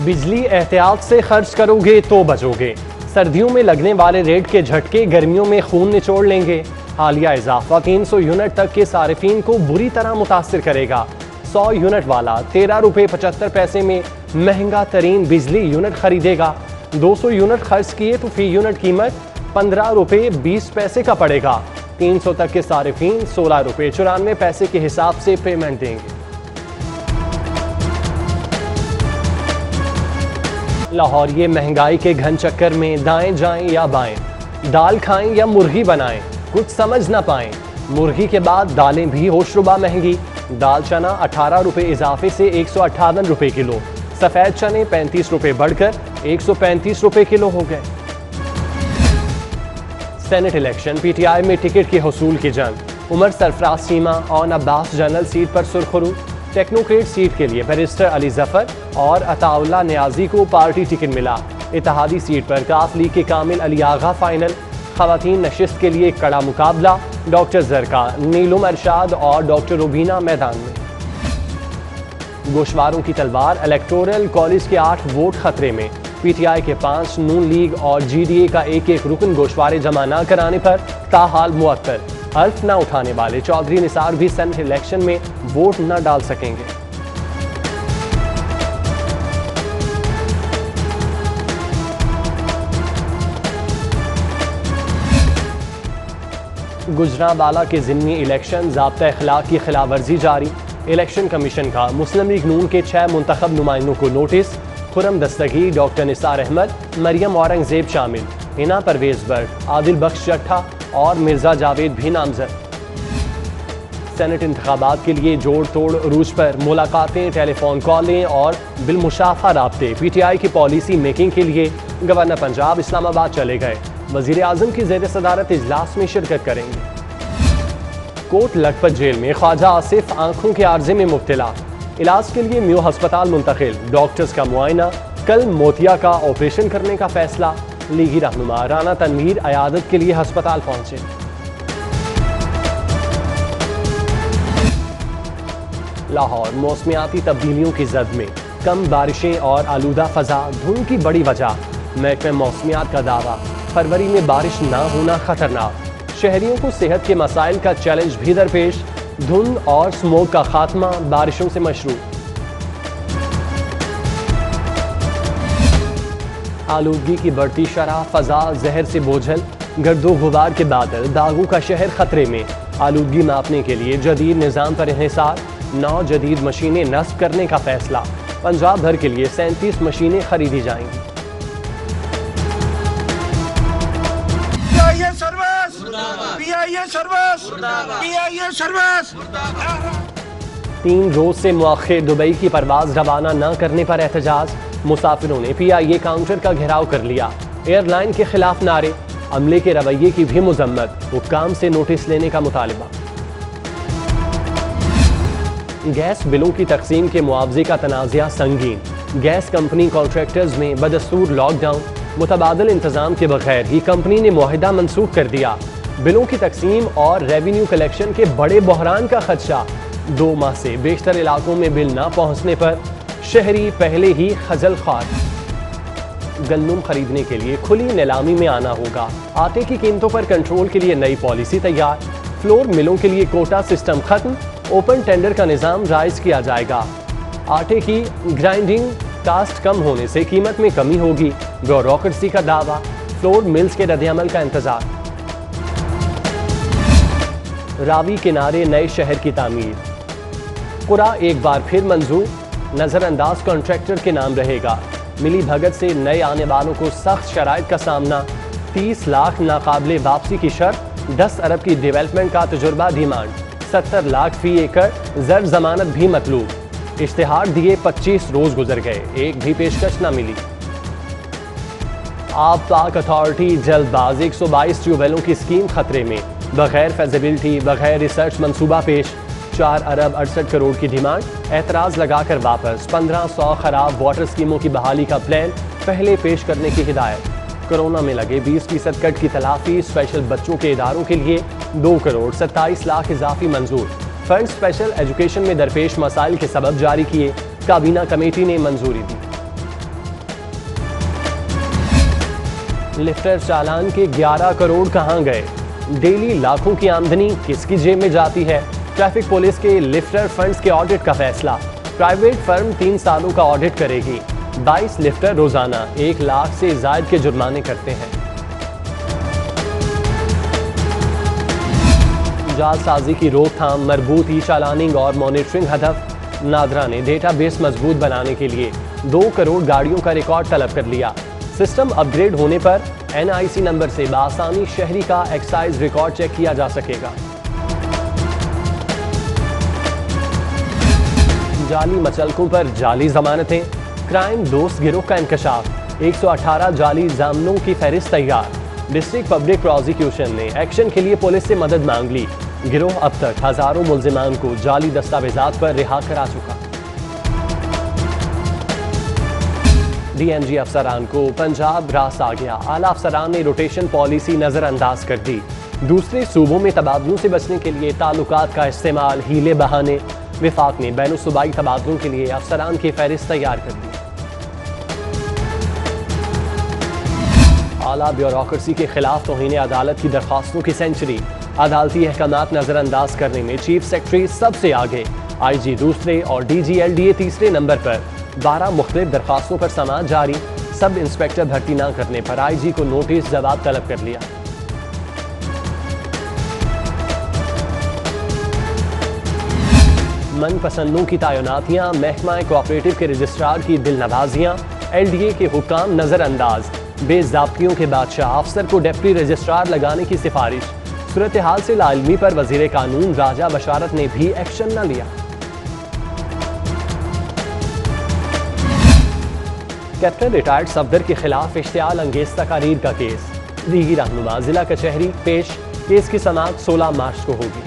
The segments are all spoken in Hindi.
बिजली एहतियात से खर्च करोगे तो बचोगे। सर्दियों में लगने वाले रेट के झटके गर्मियों में खून निचोड़ लेंगे। हालिया इजाफा 300 यूनिट तक के सारिफीन को बुरी तरह मुतासिर करेगा। 100 यूनिट वाला 13 रुपये 75 पैसे में महंगा तरीन बिजली यूनिट खरीदेगा। 200 यूनिट खर्च किए तो फी यूनिट कीमत 15 रुपये 20 पैसे का पड़ेगा। 300 तक के सारिफीन 16 रुपये 94 पैसे के हिसाब से पेमेंट देंगे। लाहौर ये महंगाई के घन चक्कर में दाएं जाएं या बाएं, दाल खाएं या मुर्गी बनाएं, कुछ समझ ना पाएं। मुर्गी के बाद दालें भी होशरुबा महंगी। दाल चना 18 रुपये इजाफे से 158 रुपये किलो, सफ़ेद चने 35 रुपये बढ़कर 135 रुपये किलो हो गए। सेनेट इलेक्शन PTI में टिकट के हसूल की जंग। उमर सरफराज सीमा और अब्बास जनरल सीट पर सुरखरू। टेक्नोक्रेट सीट के लिए बैरिस्टर अली जफर और अताउल्ला नियाजी को पार्टी टिकट मिला। इत्तेहादी सीट पर काफ लीग के कामिल अली आगा फाइनल। खवातीन नशिस्त के लिए कड़ा मुकाबला। डॉक्टर जरका, नीलुम अरशाद और डॉक्टर रुबीना मैदान में। गोशवारों की तलवार। इलेक्टोरल कॉलेज के 8 वोट खतरे में। PTI के 5, नून लीग और GDA का एक रुकन गोशवारे जमा न कराने पर ताहाल मुअत्तल। हल्फ न उठाने वाले चौधरी निसार भी सेनेट इलेक्शन में वोट न डाल सकेंगे। गुजरांवाला के ज़िमनी इलेक्शन ज़ाब्ता अखलाक की खिलाफ वर्जी जारी। इलेक्शन कमीशन का मुस्लिम लीग नून के 6 मुंतखब नुमाइंदों को नोटिस। खुरम दस्तगी, डॉक्टर निसार अहमद, मरियम औरंगजेब शामिल। हिना परवेज बर्ड, आदिल बख्श जट्ठा और मिर्जा जावेद भी नामजद। सेनेट इंतखाबात के लिए जोड़ तोड़ रूज पर मुलाकातें, टेलीफोन कॉलें और बिलमुशाफा राब्ते। PTI की पॉलिसी मेकिंग के लिए गवर्नर पंजाब इस्लामाबाद चले गए। वजीर आजम की ज़ेर सदारत इजलास में शिरकत करेंगे। कोट लखपत जेल में ख्वाजा आसिफ आंखों के आर्जे में मुब्तला। इलाज के लिए म्यू अस्पताल मुंतकिल। डॉक्टर्स का मुआयना। कल मोतिया का ऑपरेशन करने का फैसला। लीगी रहनुमा राना तनवीर अयादत के लिए अस्पताल पहुंचे। लाहौर मौसमियाती तब्दीलियों की जद में। कम बारिशें और आलूदा फजा धुंध की बड़ी वजह। महकमे मौसमियात का दावा, फरवरी में बारिश ना होना खतरनाक। शहरियों को सेहत के मसाइल का चैलेंज भी दरपेश। धुंध और स्मोक का खात्मा बारिशों से मशरू। आलूदगी की बढ़ती शरह, फजा जहर से बोझल। गर्दो गुबार के बादल, दागों का शहर खतरे में। आलूदगी मापने के लिए जदीद निज़ाम पर इन्हिसार। 9 जदीद मशीनें नस्ब करने का फैसला। पंजाब भर के लिए 37 मशीनें खरीदी जाएंगी। 3 रोज से मुअख्खर। दुबई की परवाज रवाना न करने पर एहतजाज। मुसाफिरों ने PIA काउंटर का घेराव कर लिया। एयरलाइन के खिलाफ नारे। अमले के रवैये की भी मुजम्मत। हुक्काम से नोटिस लेने का मुतालिबा। गैस बिलों की तकसीम के मुआवजे का तनाज़ा संगीन। गैस कंपनी कॉन्ट्रैक्टर्स में बदस्तूर लॉकडाउन। मुतबादल इंतजाम के बगैर ही कंपनी ने मुआहिदा मंसूख कर दिया। बिलों की तकसीम और रेवेन्यू कलेक्शन के बड़े बहरान का खदशा। 2 माह से बेशतर इलाकों में बिल न पहुंचने पर शहरी पहले ही खजल ख्वार। गंदम खरीदने के लिए खुली नीलामी में आना होगा। आटे की कीमतों पर कंट्रोल के लिए नई पॉलिसी तैयार। फ्लोर मिलों के लिए कोटा सिस्टम खत्म। ओपन टेंडर का निज़ाम राइज किया जाएगा। आटे की ग्राइंडिंग कास्ट कम होने से कीमत में कमी होगी। ब्यूरोक्रेसी का दावा। फ्लोर मिल्स के रद्द-ए-अमल का इंतजार। रावी किनारे नए शहर की तामीर। कुरा एक बार फिर मंजूर। नजरअंदाज कॉन्ट्रैक्टर के नाम रहेगा। मिली भगत से नए आने वालों को सख्त शराइत का सामना। 30 लाख नाकाबिले वापसी की शर्त। 10 अरब की डेवलपमेंट का तजुर्बा डिमांड। 70 लाख फी एकड़ जर जमानत भी मतलूब। इश्तिहार दिए 25 रोज गुजर गए, एक भी पेशकश न मिली। आब पाक अथॉरिटी जल्दबाज। 122 ट्यूबवेलों की स्कीम खतरे में। बगैर फेजिबिलिटी, बगैर रिसर्च मंसूबा पेश। 4 अरब 68 करोड़ की डिमांड। एतराज़ लगाकर वापस। 1500 खराब वाटर स्कीमों की बहाली का प्लान पहले पेश करने की हिदायत। कोरोना में लगे 20% कट की तलाफी। स्पेशल बच्चों के इदारों के लिए 2 करोड़ 27 लाख इजाफी मंजूर। फंड स्पेशल एजुकेशन में दरपेश मसाइल के सबब जारी किए। काबीना कमेटी ने मंजूरी दी। लिफ्टर चालान के 11 करोड़ कहां गए? डेली लाखों की आमदनी किसकी जेब में जाती है? ट्रैफिक पुलिस के लिफ्टर फंड्स के ऑडिट का फैसला। प्राइवेट फर्म 3 सालों का ऑडिट करेगी। 22 लिफ्टर रोजाना 1 लाख से जायद के जुर्माने करते हैं। जालसाजी की रोकथाम, मरबूत ई चालानिंग और मॉनिटरिंग हदफ। नादरा ने डेटाबेस मजबूत बनाने के लिए 2 करोड़ गाड़ियों का रिकॉर्ड तलब कर लिया। सिस्टम अपग्रेड होने पर NIC नंबर से बआसानी शहरी का एक्साइज रिकॉर्ड चेक किया जा सकेगा। जाली मचलकों पर जाली जमानतें, क्राइम दोस्त गिरोह का इंकशाफ। 118 जाली जामनों की फहरिस्त तैयार। डिस्ट्रिक्ट पब्लिक प्रोसिक्यूशन ने एक्शन के लिए पुलिस से मदद मांग ली। गिरोह अब तक हजारों मुल्जिमान को जाली दस्तावेजात पर रिहा करा चुका। DMG अफसरान को पंजाब रास आ गया। आला अफसरान ने रोटेशन पॉलिसी नजरअंदाज कर दी। दूसरे सूबों में तबादलों से बचने के लिए ताल्लुकात का इस्तेमाल, हीले बहाने। विफाक ने बैनुल सूबाई तबादलों के लिए अफसरान की फहरिस्त तैयार कर दी। आला ब्यूरोक्रेसी के खिलाफ तौहीन अदालत की दरख्वास्तों की सेंचुरी। अदालती अहकामात नजरअंदाज करने में चीफ सेक्रेटरी सबसे आगे। IG दूसरे और DG LDA तीसरे नंबर पर। 12 मुख्तलिफ दरख्वास्तों पर समाअत जारी। सब इंस्पेक्टर भर्ती न करने पर IG को नोटिस जवाब तलब कर लिया। मनपसंदों की तैनातियां, महकमा कोऑपरेटिव के रजिस्ट्रार की दिलनवाजियां। LDA के हुक्काम नजरअंदाज। बेज़ाब्तियों के बादशाह अफसर को डिप्टी रजिस्ट्रार लगाने की सिफारिश। सूरत हाल से लाइलमी पर वजीर कानून राजा बशारत ने भी एक्शन न लिया। कैप्टन रिटायर्ड सफदर के खिलाफ इश्तियाल अंगेज तकारीर का केस। लीगी रहनुमा जिला कचहरी पेश। केस की समाअत 16 मार्च को होगी।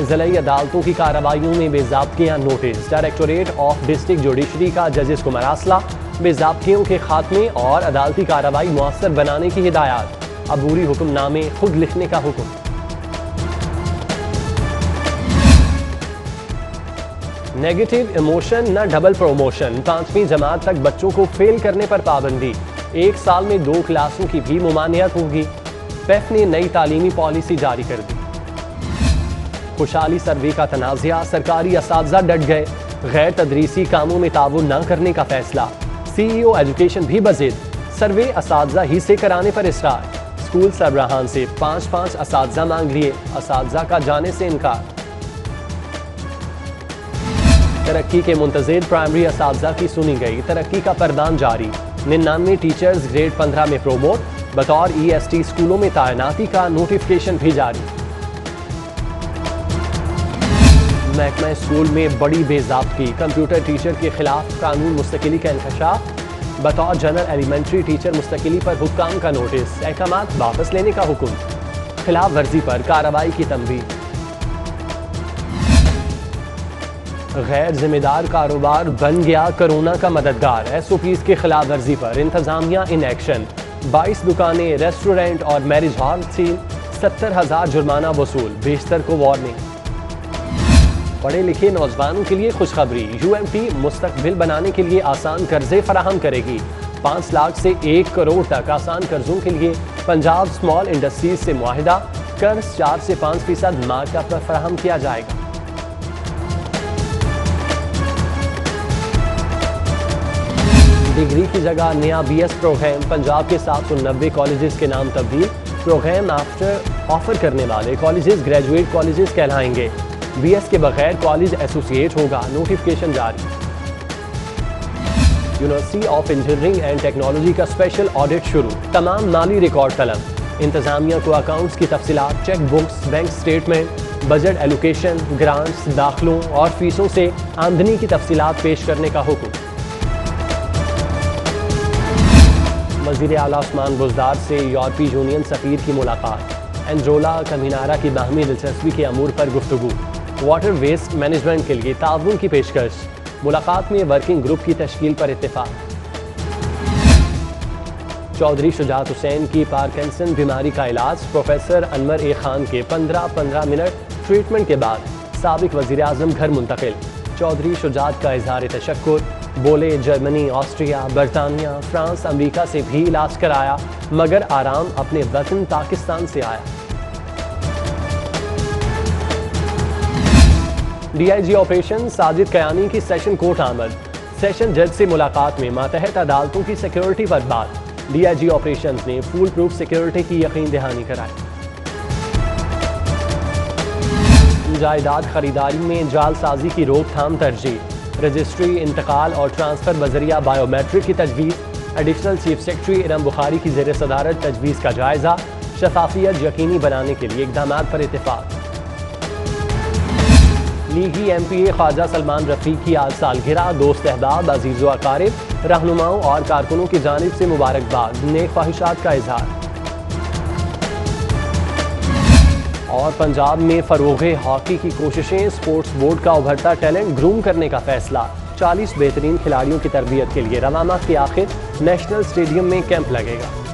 ज़िलाई अदालतों की कार्रवाइयों में बेज़ाब्तियां notice. Directorate of district judiciary का जजेस को मरासला। बेज़ाब्तियों के खात्मे और अदालती कार्रवाई मुअस्सर बनाने की हिदायत। अबूरी हुक्मनामे खुद लिखने का हुक्म। नेगेटिव इमोशन न डबल प्रमोशन। 5वीं जमात तक बच्चों को फेल करने पर पाबंदी। 1 साल में 2 क्लासों की भी मुमानियत होगी। पेफ ने नई तालीमी पॉलिसी जारी कर दी। खुशहाली सर्वे का तनाज़ा, सरकारी असातिज़ा डट गए। गैर तदरीसी कामों में ताउन न करने का फैसला। CEO एजुकेशन भी बज़िद। सर्वे असातिज़ा ही से कराने पर इसरार। स्कूल सरबराहान से 5-5 असातिज़ा मांग लिए। असातिज़ा का जाने से इनकार। तरक्की के मुंतज़िर प्राइमरी असातिज़ा की सुनी गई। तरक्की का परदान जारी। 99 टीचर्स ग्रेड 15 में प्रोमोट। बतौर EST स्कूलों में तैनाती का नोटिफिकेशन भी जारी। महकमा स्कूल में बड़ी बेज़ाब्ती। कंप्यूटर टीचर के खिलाफ कानून मुस्तकिली का इंकशाफ। बतौर जनरल एलिमेंट्री टीचर मुस्तकिली पर हुक्काम का नोटिस। अहकामात वापस लेने का हुक्म। खिलाफ वर्जी पर कार्रवाई की तंबीह। गैर जिम्मेदार कारोबार बन गया कोरोना का मददगार। SOPs के खिलाफ वर्जी पर इंतजामिया इन एक्शन। 22 दुकानें, रेस्टोरेंट और मैरिज हॉल सील। 70,000 जुर्माना वसूल। बेशतर को वार्निंग। पढ़े लिखे नौजवानों के लिए खुशखबरी। UMT मुस्तकबिल बनाने के लिए आसान कर्जे फराहम करेगी। 5 लाख से 1 करोड़ तक आसान कर्जों के लिए पंजाब स्मॉल इंडस्ट्रीज से मुआहिदा। कर्ज 4 से 5% मार्कअप पर फराहम किया जाएगा। डिग्री की जगह नया BS प्रोग्राम। पंजाब के 790 कॉलेजेस के नाम तब्दील। प्रोग्राम ऑफर करने वाले कॉलेजेस ग्रेजुएट कॉलेजेस कहलाएंगे। BS के बगैर कॉलेज एसोसिएट होगा। नोटिफिकेशन जारी। University of engineering and technology का स्पेशल ऑडिट शुरू। तमाम माली रिकॉर्ड तलब। इंतजामिया को अकाउंट्स की तफसीलात, check books, bank statement, budget allocation, grants, दाखिलों और फीसों से आमदनी की तफसीलात पेश करने का हुक्म। वज़ीर आला उस्मान बुज़दार से यूरोपीय यूनियन सफ़ीर की मुलाकात। एंड्रोला कमीनारा की बाहमी दिलचस्पी के अमूर पर गुफ्तगू। वाटर वेस्ट मैनेजमेंट के लिए ताउन की पेशकश। मुलाकात में वर्किंग ग्रुप की तश्कील पर इत्तेफाक। चौधरी शुजात हुसैन की पार्किंसन बीमारी का इलाज। प्रोफेसर अनवर ए खान के 15-15 मिनट ट्रीटमेंट के बाद साबिक वज़ीर आज़म घर मुंतकिल। चौधरी शुजात का इज़हार तशक्कुर। बोले जर्मनी, ऑस्ट्रिया, बरतानिया, फ्रांस, अमेरिका से भी इलाज कराया मगर आराम अपने वतन पाकिस्तान से आया। डीआईजी ऑपरेशन साजिद कयानी की सेशन कोर्ट आमद। सेशन जज से मुलाकात में मातहत अदालतों की सिक्योरिटी पर बात। डीआईजी ऑपरेशन ने फुल प्रूफ सिक्योरिटी की यकीन दहानी कराई। जायदाद खरीदारी में जालसाजी की रोकथाम तरजीह। रजिस्ट्री, इंतकाल और ट्रांसफर बजरिया बायोमेट्रिक की तजवीज़। Additional chief secretary Iram Bukhari की ज़ेर सदारत तजवीज़ का जायजा। शफाफियत यकीनी बनाने के लिए इक़दाम पर इत्तेफाक। लीगी MPA ख्वाजा सलमान रफीक की आज सालगिरह। दोस्त अहबाब, अजीज़ व अकारिब, रहनुमाओं और कारकुनों की जानिब से मुबारकबाद, नेक ख्वाहिशात का इजहार। और पंजाब में फरोग़े हॉकी की कोशिशें। स्पोर्ट्स बोर्ड का उभरता टैलेंट ग्रूम करने का फैसला। 40 बेहतरीन खिलाड़ियों की तरबियत के लिए रवा माह के आखिर नेशनल स्टेडियम में कैंप लगेगा।